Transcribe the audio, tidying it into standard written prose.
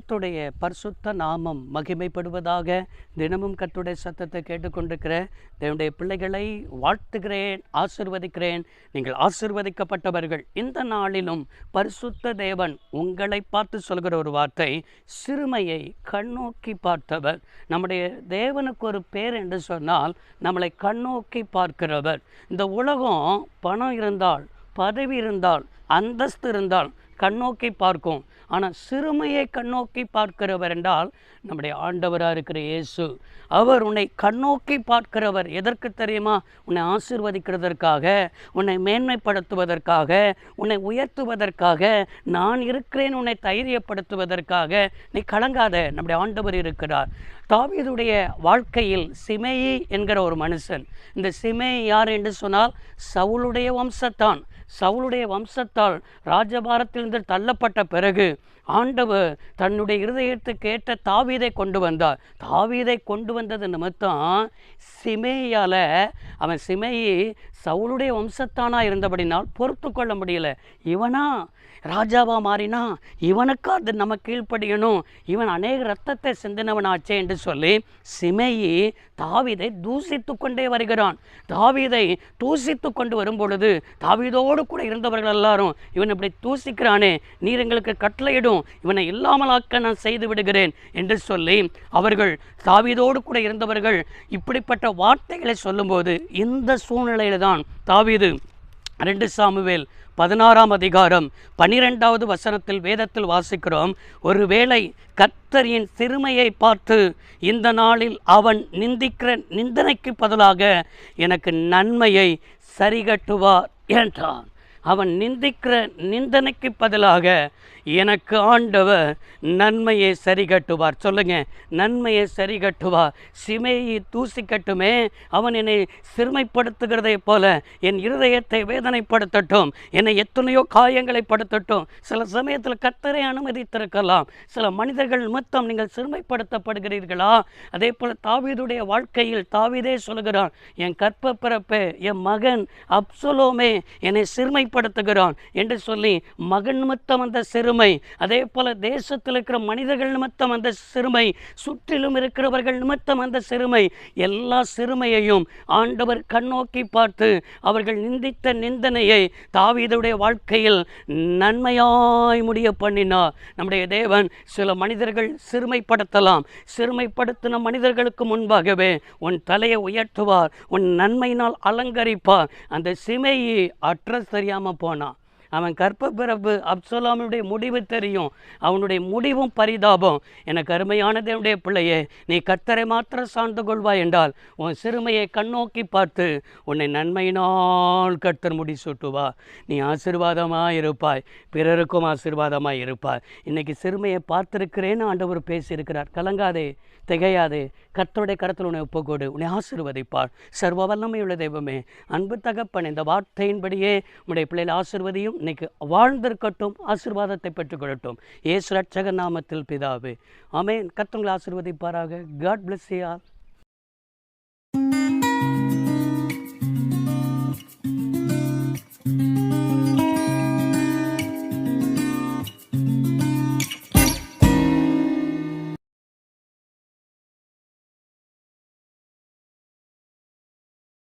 கர்த்தருடைய பரிசுத்த நாமம் மகிமைப்படுவதாக. தினமும் கர்த்தருடைய சத்தத்தை கேட்டுக்கொண்டிருக்கிற தேவனுடைய பிள்ளைகளை வாழ்த்துகிறேன், ஆசீர்வதிக்கிறேன். நீங்கள் ஆசீர்வதிக்கப்பட்டவர்கள். இந்த நாளிலும் பரிசுத்த தேவன் உங்களை பார்த்து சொல்கிற ஒரு வார்த்தை, சிறுமையை கண்ணோக்கி பார்த்தவர். நம்முடைய தேவனுக்கு ஒரு பேர் என்று சொன்னால் நம்மளை கண்ணோக்கி பார்க்கிறவர். இந்த உலகம் பணம் இருந்தால், பதவி இருந்தால், அந்தஸ்து இருந்தால் கண்ணோக்கி பார்க்கும். ஆனால் சிறுமையை கண்ணோக்கி பார்க்கிறவர் என்றால் நம்முடைய ஆண்டவராக இருக்கிற இயேசு. அவர் உன்னை கண்ணோக்கி பார்க்கிறவர். எதற்கு தெரியுமா? உன்னை ஆசீர்வதிக்கிறதற்காக, உன்னை மேன்மைப்படுத்துவதற்காக, உன்னை உயர்த்துவதற்காக. நான் இருக்கிறேன் உன்னை தைரியப்படுத்துவதற்காக. நீ கலங்காத, நம்முடைய ஆண்டவர் இருக்கிறார். தாவீதுடைய வாழ்க்கையில் சிமேயி என்கிற ஒரு மனுஷன். இந்த சிமேயி யார் என்று சொன்னால் சவுலுடைய வம்சத்தான். சவுலுடைய வம்சத்தால் ராஜபாரத்திலிருந்து தள்ளப்பட்ட பிறகு ஆண்டவர் தன்னுடைய இருதயத்துக்கு ஏற்ற தாவீதை கொண்டு வந்தார். தாவீதை கொண்டு வந்தது நிமித்தம் சிமேயால் அவன் சிமேயி சவுலுடைய வம்சத்தானா இருந்தபடினால் பொறுத்து கொள்ள முடியல. இவனா ராஜாவா மாறினா, இவனுக்கு அது நம்ம கீழ்ப்படியணும், இவன் அநேக ரத்தத்தை சிந்தினவனாச்சே என்று சொல்லி சிமேயி தாவீதை தூசித்து கொண்டே வருகிறான். தாவீதை தூசித்து கொண்டு வரும் பொழுது தாவீதோடு கூட இருந்தவர்கள் எல்லாரும், இவன் இப்படி தூசிக்கிறானே, நீர் எங்களுக்கு கட்டளையிடும், இவனை இல்லாமலாக்க நான் செய்து விடுகிறேன் என்று சொல்லி அவர்கள், தாவீதோடு கூட இருந்தவர்கள் இப்படிப்பட்ட வார்த்தைகளை சொல்லும்போது, இந்த சூழ்நிலையில்தான் தாவீது 2 சாமுவேல் 16ஆம் அதிகாரம் 12வது வசனத்தில் வேதத்தில் வாசிக்கிறோம், ஒருவேளை கர்த்தரின் சிறுமையை பார்த்து இந்த நாளில் அவன் நிந்திக்கிற நிந்தனைக்கு பதிலாக எனக்கு நன்மையை சரிகட்டுவார் என்றான். அவன் நிந்திக்கிற நிந்தனைக்கு பதிலாக எனக்கு ஆண்டவர் நன்மையை சரி கட்டுவார். சொல்லுங்க, நன்மையை சரி கட்டுவார். சிமேயி தூசிக்கட்டுமே, அவன் என்னை சிறுமைப்படுத்துகிறதை போல என் இருதயத்தை வேதனைப்படுத்தட்டும், என்னை எத்தனையோ காயங்களை படுத்தட்டும். சில சமயத்தில் கர்த்தரை அனுமதித்திருக்கலாம். சில மனிதர்கள் நிமித்தம் நீங்கள் சிறுமைப்படுத்தப்படுகிறீர்களா? அதே போல் தாவீதுடைய வாழ்க்கையில் தாவீதே சொல்கிறான், என் கற்ப பிறப்பே, என் மகன் அப்சலோமே என்னை சிறுமைப்படுத்துகிறான் என்று சொல்லி மகன் நிமித்தம் அந்த சிறுமை, அதே போல தேசத்தில் இருக்கிற மனிதர்கள் நிமித்தம் அந்த சிறுமை, சுற்றிலும் இருக்கிறவர்கள் நிமித்தம் அந்த சிறுமை, எல்லா சிறுமையையும் ஆண்டவர் கண்ணோக்கி பார்த்து அவர்கள் நிந்தித்த நிந்தனையை தாவீதுடைய வாழ்க்கையில் நன்மையாய் முடிய பண்ணினார். நம்முடைய தேவன் சில மனிதர்கள் சிறுமைப்படுத்தலாம். சிறுமைப்படுத்தின மனிதர்களுக்கு முன்பாகவே உன் தலையை உயர்த்துவார், உன் நன்மையினால் அலங்கரிப்பார். அந்த சிமையை அட்ரஸ் தெரியாமல் போனான். அவன் கற்ப பிறப்பு அப்சலோமுடைய முடிவு தெரியும், அவனுடைய முடிவும் பரிதாபம். எனக்கு அருமையான தேவனுடைய பிள்ளையே, நீ கர்த்தரை மாத்திரம் சார்ந்து கொள்வாய் என்றால் உன் சிறுமையை கண்ணோக்கி பார்த்து உன்னை நன்மையினால் கர்த்தர் முடிசூட்டுவா. நீ ஆசீர்வாதமாக இருப்பாய், பிறருக்கும் ஆசீர்வாதமாக இருப்பாய். இன்னைக்கு சிறுமையை பார்த்திருக்கிறேன்னு ஆண்டவர் பேசியிருக்கிறார். கலங்காதே, திகையாதே, கர்த்தருடைய கரத்தில் உன்னை ஒப்புக்கொடு, உன்னை ஆசீர்வதிப்பார். சர்வ வல்லமையுள்ள தெய்வமே, அன்பு தகப்பன், இந்த வார்த்தையின்படியே உன்னுடைய பிள்ளைகளை ஆசீர்வதியும். இன்னைக்கு வாழ்ந்திருக்கட்டும், ஆசீர்வாதத்தை பெற்றுக்கொள்ளட்டும். இயேசு ரட்சகர் நாமத்தில் பிதாவே, ஆமென். கர்த்தர் உங்களை ஆசீர்வதிப்பாராக. God bless you all.